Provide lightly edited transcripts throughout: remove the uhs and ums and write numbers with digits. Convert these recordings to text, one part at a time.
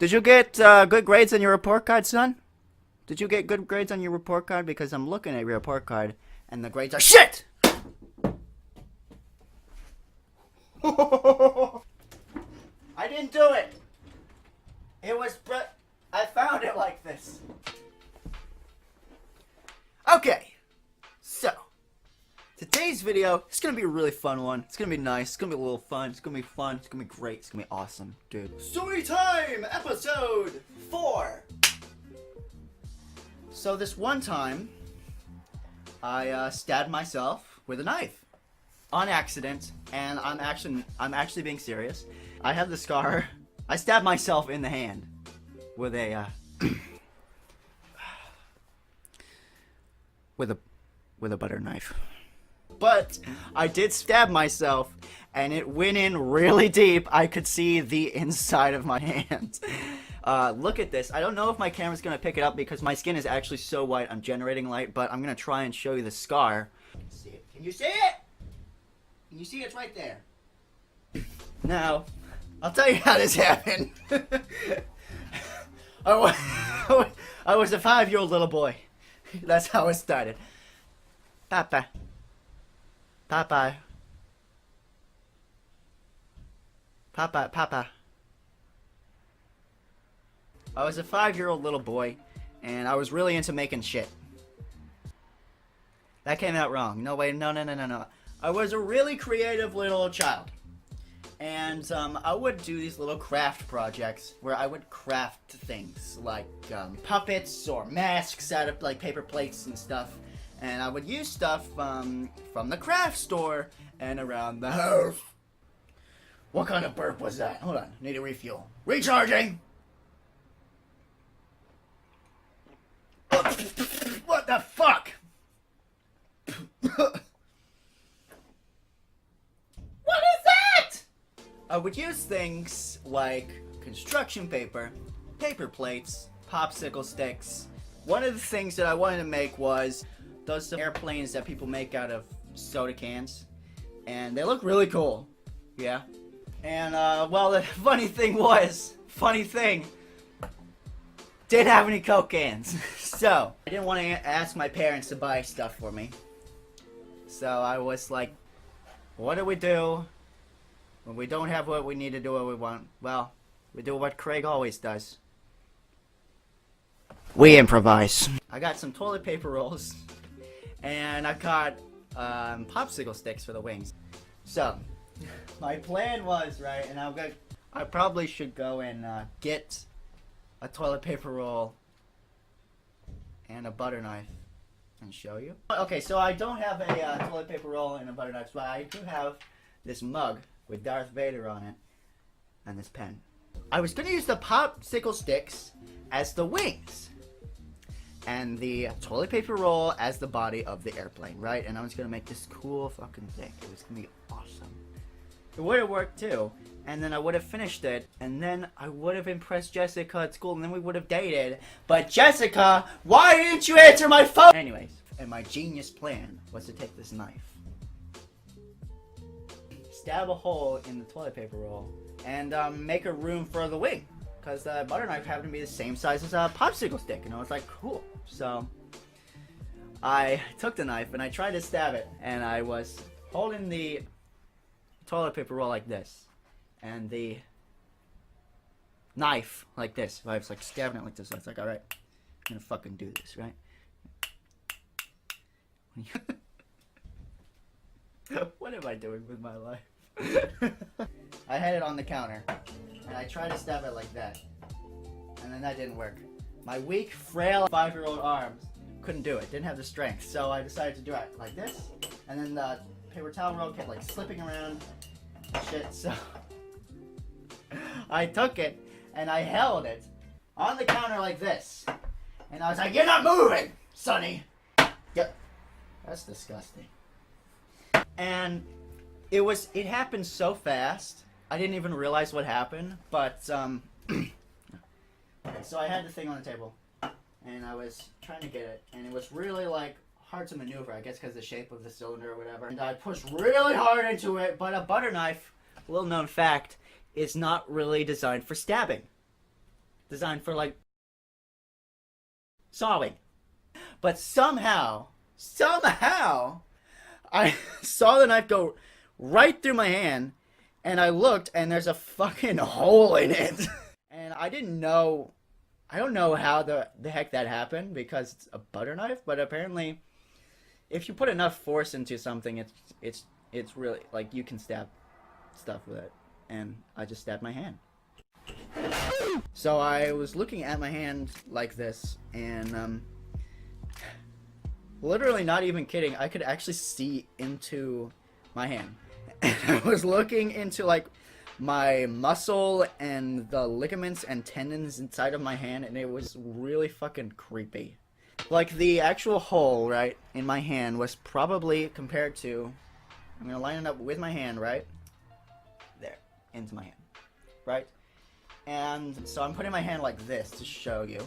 Did you get good grades on your report card, son? Did you get good grades on your report card? Because I'm looking at your report card, and the grades are shit! I didn't do it! It was... I found it like this. Okay. So. Today's video is going to be a really fun one. It's going to be nice. It's going to be a little fun. It's going to be fun. It's going to be great. It's going to be awesome, dude. Storytime! Episode 4! So this one time, I stabbed myself with a knife. On accident. And I'm actually being serious. I have the scar. I stabbed myself in the hand. With a, with a butter knife. But I did stab myself, and it went in really deep. I could see the inside of my hand. Look at this. I don't know if my camera's gonna pick it up because my skin is actually so white. I'm generating light, but I'm gonna try and show you the scar. See it? Can you see it? Can you see it? It's right there. Now, I'll tell you how this happened. I was a 5-year-old little boy. That's how it started. Papa. Papa. Papa. Papa. I was a 5-year-old little boy, and I was really into making shit. That came out wrong. No, wait, no. I was a really creative little child. And I would do these little craft projects where I would craft things like puppets or masks out of like paper plates and stuff. And I would use stuff from the craft store and around the house. What kind of burp was that? Hold on, need a refuel. Recharging! What the fuck? I would use things like construction paper, paper plates, popsicle sticks. One of the things that I wanted to make was those airplanes that people make out of soda cans. And they look really cool. Yeah. And, well, the funny thing, didn't have any Coke cans. So, I didn't want to ask my parents to buy stuff for me. So I was like, what do we do when we don't have what we need to do what we want? Well, we do what Craig always does. We improvise. I got some toilet paper rolls, and I got popsicle sticks for the wings. So, my plan was, right, and I probably should go and get a toilet paper roll and a butter knife and show you. Okay, so I don't have a toilet paper roll and a butter knife, but I do have this mug with Darth Vader on it, and this pen. I was going to use the popsicle sticks as the wings, and the toilet paper roll as the body of the airplane, right? And I was going to make this cool fucking thing. It was going to be awesome. It would have worked too, and then I would have finished it, and then I would have impressed Jessica at school, and then we would have dated. But Jessica, why didn't you answer my phone? Anyways, and my genius plan was to take this knife, stab a hole in the toilet paper roll, and make a room for the wing, because the butter knife happened to be the same size as a popsicle stick, and I was like, cool. So I took the knife and I tried to stab it, and I was holding the toilet paper roll like this, and the knife like this. I was like stabbing it like this. I was like, all right, I'm gonna fucking do this, right? What am I doing with my life? I had it on the counter, and I tried to stab it like that, and then that didn't work. My weak, frail 5-year-old arms couldn't do it, didn't have the strength, so I decided to do it like this, and then the paper towel roll kept like slipping around and shit, so I took it, and I held it on the counter like this, and I was like, you're not moving, Sonny! Yep, that's disgusting. And it happened so fast, I didn't even realize what happened, but, so I had the thing on the table, and I was trying to get it, and it was really, like, hard to maneuver, I guess because of the shape of the cylinder or whatever, and I pushed really hard into it, but a butter knife, little known fact, is not really designed for stabbing. designed for like sawing. But somehow, I saw the knife go right through my hand, and I looked, and there's a fucking hole in it. And I don't know how the heck that happened, because it's a butter knife, but apparently if you put enough force into something, it's really, like, you can stab stuff with it. And I just stabbed my hand. So I was looking at my hand like this, and literally not even kidding, I could actually see into my hand. And I was looking into like my muscle and the ligaments and tendons inside of my hand, and it was really fucking creepy. Like, the actual hole, right, in my hand was probably compared to, I'm gonna line it up with my hand, right? There, into my hand, right? And so I'm putting my hand like this to show you.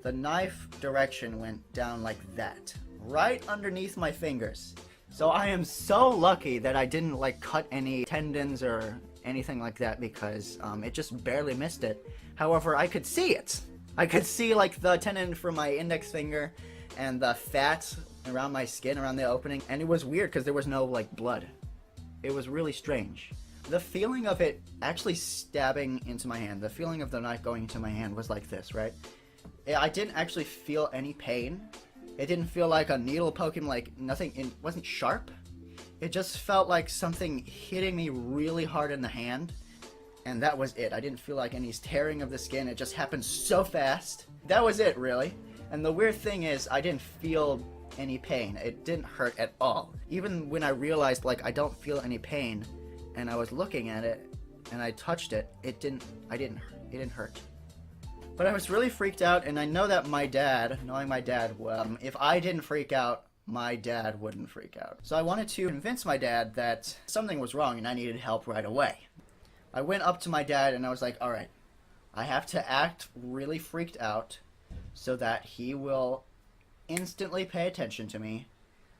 The knife direction went down like that, right underneath my fingers. So I am so lucky that I didn't like cut any tendons or anything like that, because it just barely missed it. However, I could see it. I could see like the tendon from my index finger and the fat around my skin, around the opening, and it was weird because there was no like blood. It was really strange. The feeling of it actually stabbing into my hand, the feeling of the knife going into my hand was like this, right? I didn't actually feel any pain. It didn't feel like a needle poking, like nothing, it wasn't sharp. It just felt like something hitting me really hard in the hand, and that was it. I didn't feel like any tearing of the skin. It just happened so fast. That was it, really. And the weird thing is, I didn't feel any pain. It didn't hurt at all. Even when I realized, like, I don't feel any pain, and I was looking at it, and I touched it, it didn't hurt. But I was really freaked out, and I know that my dad, knowing my dad, well, if I didn't freak out, my dad wouldn't freak out. So I wanted to convince my dad that something was wrong and I needed help right away. I went up to my dad and I was like, alright, I have to act really freaked out so that he will instantly pay attention to me,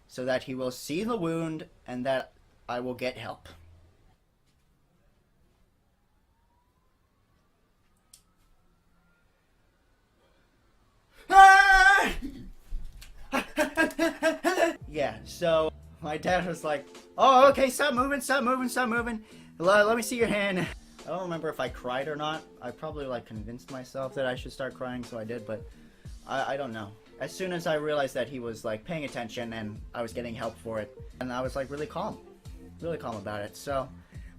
so that he will see the wound, and that I will get help. Yeah, so my dad was like, oh, okay, stop moving. Let me see your hand. I don't remember if I cried or not. I probably like convinced myself that I should start crying, so I did, but I don't know. As soon as I realized that he was like paying attention and I was getting help for it, and I was like really calm about it. So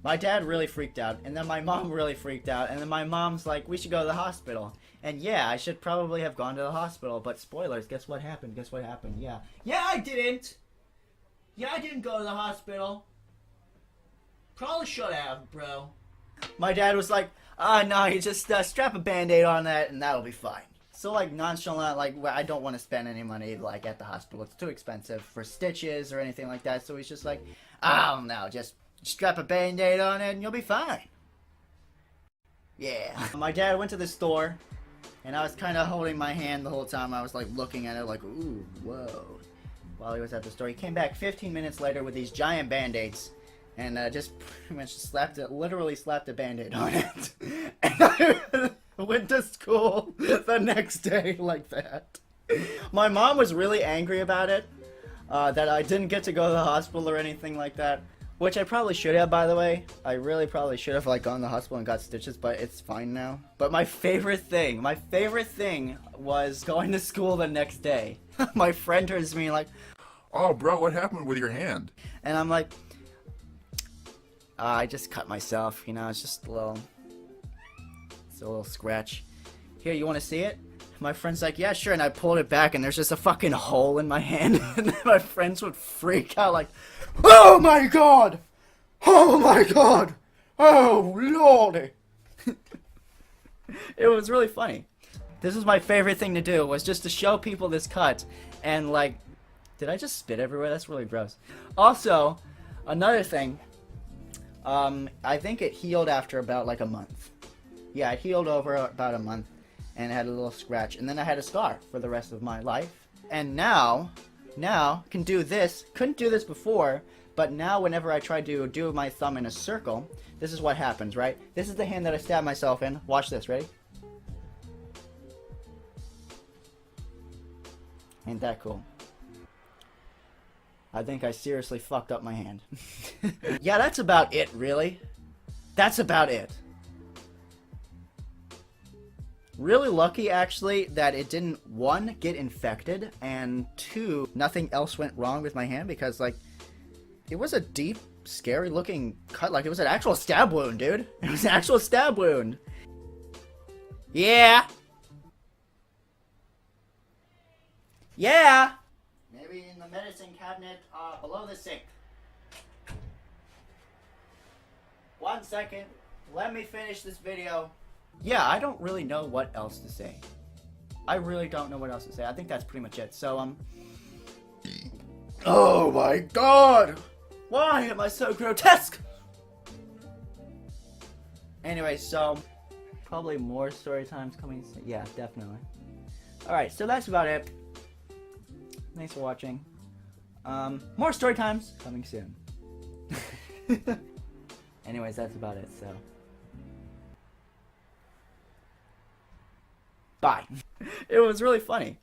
my dad really freaked out, and then my mom really freaked out, and then my mom's like, we should go to the hospital. And yeah, I should probably have gone to the hospital, but spoilers, guess what happened? Yeah, I didn't go to the hospital. Probably should have, bro. My dad was like, no, you just strap a band-aid on that and that'll be fine. So like nonchalant, like, I don't want to spend any money like at the hospital. It's too expensive for stitches or anything like that. So he's just like, oh no, just strap a band-aid on it and you'll be fine. Yeah. My dad went to the store, and I was kind of holding my hand the whole time. I was like looking at it like, ooh, whoa. While he was at the store, he came back 15 minutes later with these giant band-aids, and just pretty much literally slapped a band-aid on it. And I went to school the next day like that. My mom was really angry about it, that I didn't get to go to the hospital or anything like that. Which I probably should have, by the way. I really probably should have like gone to the hospital and got stitches, but it's fine now. But my favorite thing was going to school the next day. My friend turns to me like, oh, bro, what happened with your hand? and I'm like, I just cut myself, you know, it's just a little scratch. Here, you want to see it? My friend's like, yeah, sure, and I pulled it back, and there's just a fucking hole in my hand, and then my friends would freak out like, oh my god! Oh my god! Oh lordy! It was really funny. This is my favorite thing to do, was just to show people this cut, and like, did I just spit everywhere? That's really gross. Also, another thing, I think it healed after about like a month. Yeah, it healed over about a month, and it had a little scratch, and then I had a scar for the rest of my life. And now can do this. Couldn't do this before, but now whenever I try to do my thumb in a circle, this is what happens, right? This is the hand that I stabbed myself in. Watch this, ready? Ain't that cool? I think I seriously fucked up my hand. Yeah, that's about it, really. That's about it. Really lucky, actually, that it didn't, 1, get infected, and 2, nothing else went wrong with my hand, because, like, it was a deep, scary-looking cut. Like, it was an actual stab wound, dude. It was an actual stab wound. Yeah. Yeah. Maybe in the medicine cabinet below the sink. 1 second. Let me finish this video. Yeah, I don't really know what else to say. I really don't know what else to say. I think that's pretty much it. So, oh my god! Why am I so grotesque? Anyway, so, probably more story times coming soon. Yeah, definitely. Alright, so that's about it. Thanks for watching. More story times coming soon. Anyways, that's about it, so. Bye. It was really funny.